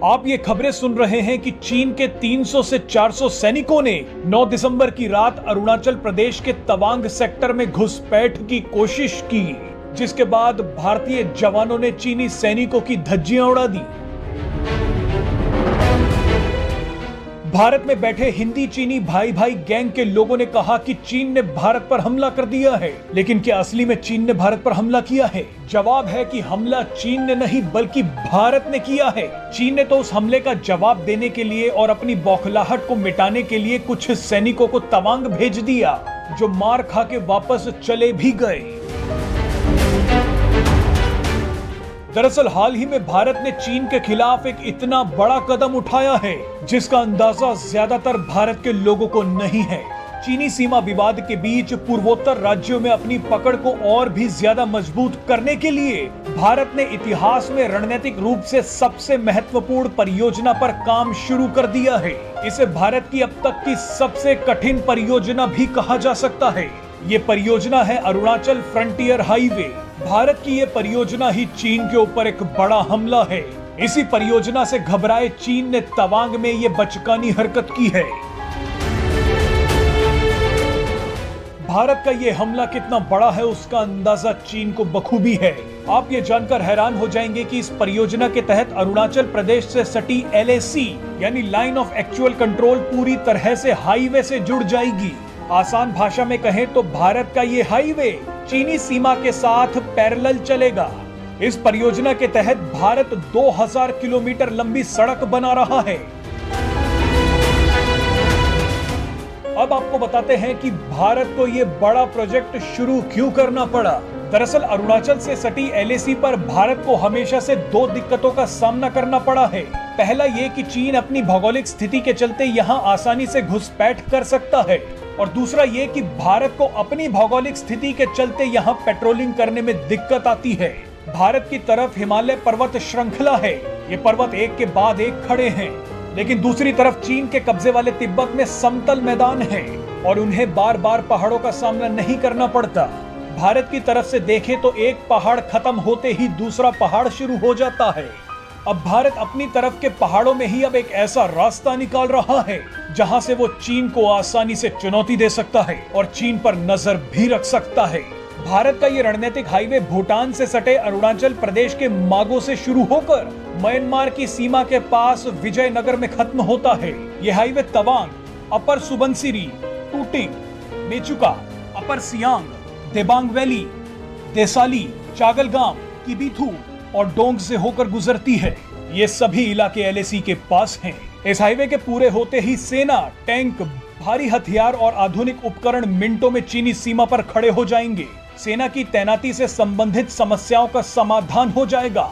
आप ये खबरें सुन रहे हैं कि चीन के 300 से 400 सैनिकों ने 9 दिसंबर की रात अरुणाचल प्रदेश के तवांग सेक्टर में घुसपैठ की कोशिश की, जिसके बाद भारतीय जवानों ने चीनी सैनिकों की धज्जियां उड़ा दी। भारत में बैठे हिंदी चीनी भाई भाई गैंग के लोगों ने कहा कि चीन ने भारत पर हमला कर दिया है, लेकिन क्या असली में चीन ने भारत पर हमला किया है? जवाब है कि हमला चीन ने नहीं बल्कि भारत ने किया है। चीन ने तो उस हमले का जवाब देने के लिए और अपनी बौखलाहट को मिटाने के लिए कुछ सैनिकों को तवांग भेज दिया, जो मार खा के वापस चले भी गए। दरअसल हाल ही में भारत ने चीन के खिलाफ एक इतना बड़ा कदम उठाया है जिसका अंदाजा ज्यादातर भारत के लोगों को नहीं है। चीनी सीमा विवाद के बीच पूर्वोत्तर राज्यों में अपनी पकड़ को और भी ज्यादा मजबूत करने के लिए भारत ने इतिहास में रणनीतिक रूप से सबसे महत्वपूर्ण परियोजना पर काम शुरू कर दिया है। इसे भारत की अब तक की सबसे कठिन परियोजना भी कहा जा सकता है। ये परियोजना है अरुणाचल फ्रंटियर हाईवे। भारत की ये परियोजना ही चीन के ऊपर एक बड़ा हमला है। इसी परियोजना से घबराए चीन ने तवांग में ये बचकानी हरकत की है। भारत का ये हमला कितना बड़ा है उसका अंदाजा चीन को बखूबी है। आप ये जानकर हैरान हो जाएंगे कि इस परियोजना के तहत अरुणाचल प्रदेश से सटी LAC यानी लाइन ऑफ एक्चुअल कंट्रोल पूरी तरह से हाईवे से जुड़ जाएगी। आसान भाषा में कहें तो भारत का ये हाईवे चीनी सीमा के साथ पैरेलल चलेगा। इस परियोजना के तहत भारत 2000 किलोमीटर लंबी सड़क बना रहा है। अब आपको बताते हैं कि भारत को ये बड़ा प्रोजेक्ट शुरू क्यों करना पड़ा। दरअसल अरुणाचल से सटी LAC पर भारत को हमेशा से दो दिक्कतों का सामना करना पड़ा है। पहला ये कि चीन अपनी भौगोलिक स्थिति के चलते यहाँ आसानी से घुसपैठ कर सकता है, और दूसरा ये कि भारत को अपनी भौगोलिक स्थिति के चलते यहाँ पेट्रोलिंग करने में दिक्कत आती है। भारत की तरफ हिमालय पर्वत श्रृंखला है, ये पर्वत एक के बाद एक खड़े हैं, लेकिन दूसरी तरफ चीन के कब्जे वाले तिब्बत में समतल मैदान है और उन्हें बार बार पहाड़ों का सामना नहीं करना पड़ता। भारत की तरफ से देखें तो एक पहाड़ खत्म होते ही दूसरा पहाड़ शुरू हो जाता है। अब भारत अपनी तरफ के पहाड़ों में ही अब एक ऐसा रास्ता निकाल रहा है जहां से वो चीन को आसानी से चुनौती दे सकता है और चीन पर नजर भी रख सकता है। भारत का ये रणनीतिक हाईवे भूटान से सटे अरुणाचल प्रदेश के मागो से शुरू होकर म्यांमार की सीमा के पास विजयनगर में खत्म होता है। ये हाईवे तवांग, अपर सुबनसिरी, टूटिंग, मेचुका, अपर सियांग, देबांग वैली, देसाली, चागलगाम, किबीथू और डोंग से होकर गुजरती है। ये सभी इलाके LAC के पास हैं। इस हाईवे के पूरे होते ही सेना, टैंक, भारी हथियार और आधुनिक उपकरण मिनटों में चीनी सीमा पर खड़े हो जाएंगे। सेना की तैनाती से संबंधित समस्याओं का समाधान हो जाएगा।